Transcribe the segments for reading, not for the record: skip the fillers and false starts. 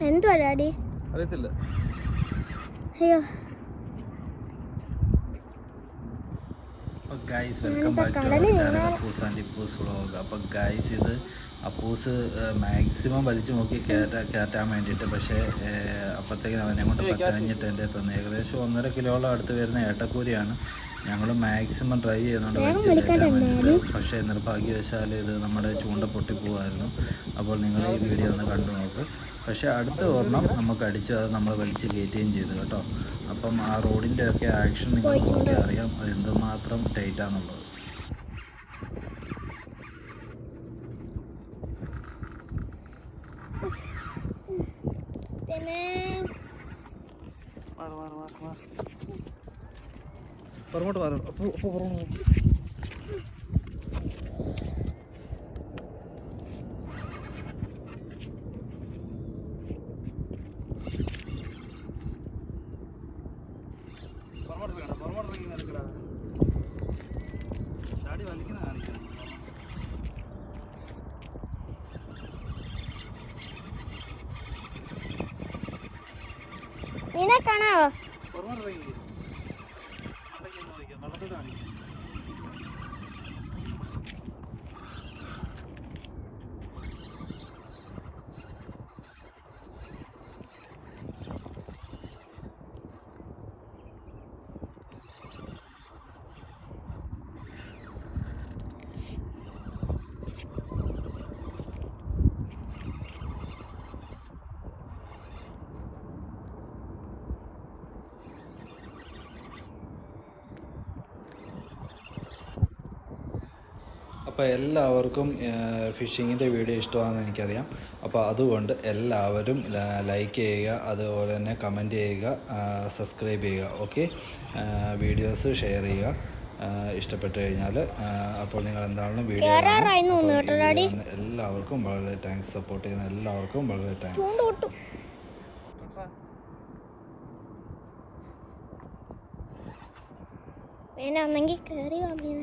എന്തുവാ ഡാഡി? അറിയത്തില്ല. അയ്യോ. അപ്പോൾ guys welcome back to our channel Appus and Ippus vlog. അപ്പോൾ ഗൈസ് ഇത് അപ്പൂസ് മാക്സിമം വലിച്ചു നോക്കി കയറ്റാൻ വേണ്ടിയിട്ട്, പക്ഷേ അപ്പോഴത്തേക്കും അവനെ കൊണ്ട് പറ്റഞ്ഞിട്ട് എൻ്റെ തന്നു. ഏകദേശം 1.5 കിലോളം അടുത്ത് വരുന്ന ഏട്ടക്കൂരിയാണ്. ഞങ്ങൾ മാക്സിമം ട്രൈ ചെയ്യുന്നുണ്ട് വലിച്ച് കയറ്റാൻ വേണ്ടിയിട്ട്. പക്ഷേ നിർഭാഗ്യവശാൽ ഇത് നമ്മുടെ ചൂണ്ട പൊട്ടിപ്പോവായിരുന്നു. അപ്പോൾ നിങ്ങൾ ഈ വീഡിയോ ഒന്ന് കണ്ടു നോക്ക്. പക്ഷേ അടുത്ത ഒരെണ്ണം നമുക്ക് അടിച്ച് അത് നമ്മൾ വലിച്ച് കയറ്റുകയും ചെയ്തു കേട്ടോ. അപ്പം ആ റോഡിൻ്റെ ഒക്കെ ആക്ഷൻ നിങ്ങൾക്ക് നോക്കി അറിയാം അത് എന്തുമാത്രം ടൈറ്റാന്നുള്ളത്. പുറമോട്ട് മാറണം. അപ്പോൾ പുറമോട്ട് മീനെ കാണാവോ? അപ്പോൾ എല്ലാവർക്കും ഫിഷിങ്ങിൻ്റെ വീഡിയോ ഇഷ്ടമാണെന്ന് എനിക്കറിയാം. അപ്പോൾ അതുകൊണ്ട് എല്ലാവരും ലൈക്ക് ചെയ്യുക, അതുപോലെ തന്നെ കമൻറ്റ് ചെയ്യുക, സബ്സ്ക്രൈബ് ചെയ്യുക. ഓക്കെ, വീഡിയോസ് ഷെയർ ചെയ്യുക ഇഷ്ടപ്പെട്ട് കഴിഞ്ഞാൽ. അപ്പോൾ നിങ്ങൾ എന്താണെങ്കിലും വീഡിയോ എല്ലാവർക്കും വളരെ താങ്ക്സ്. സപ്പോർട്ട് ചെയ്യുന്ന എല്ലാവർക്കും വളരെ താങ്ക്സ്. വേണമെങ്കിൽ കയറി വന്നേ.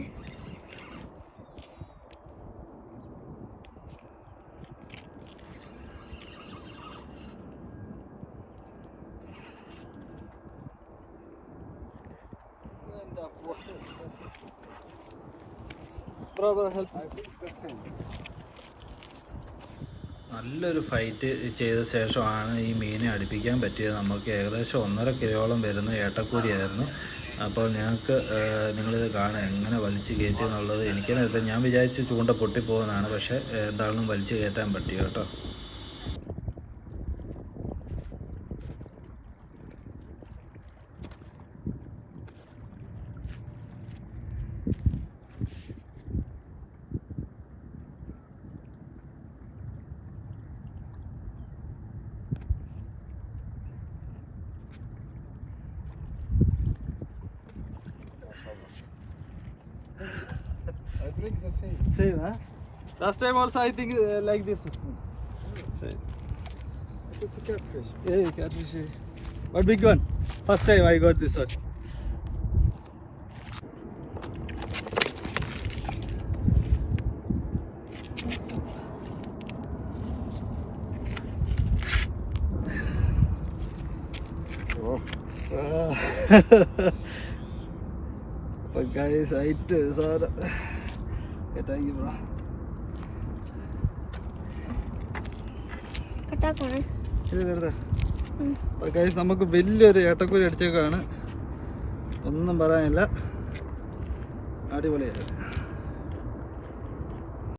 നല്ലൊരു ഫൈറ്റ് ചെയ്ത ശേഷമാണ് ഈ മീനെ അടുപ്പിക്കാൻ പറ്റിയത്. നമുക്ക് ഏകദേശം 1.5 കിലോളം വരുന്ന ഏട്ടക്കൂരിയായിരുന്നു. അപ്പോൾ ഞങ്ങൾക്ക് നിങ്ങളിത് കാണാം എങ്ങനെ വലിച്ച് കയറ്റി എന്നുള്ളത്. എനിക്കറിയാം, ഞാൻ വിചാരിച്ച് ചൂണ്ട പൊട്ടിപ്പോകുന്നതാണ്, പക്ഷേ എന്താണെങ്കിലും വലിച്ച് കയറ്റാൻ പറ്റി കേട്ടോ. I think it's the same. Same, huh? Last time also I think like this. Same. It's a catfish. Yeah, catfish. But big one. First time I got this one. Oh. But guys, I saw. Thank you, bro. കട്ടാക്കണേ. അപ്പോൾ guys നമുക്ക് വലിയൊരു ഏട്ടക്കൂരി അടിച്ചേക്കാണ്. ഒന്നും പറയാനില്ല, അടിപൊളിയായി.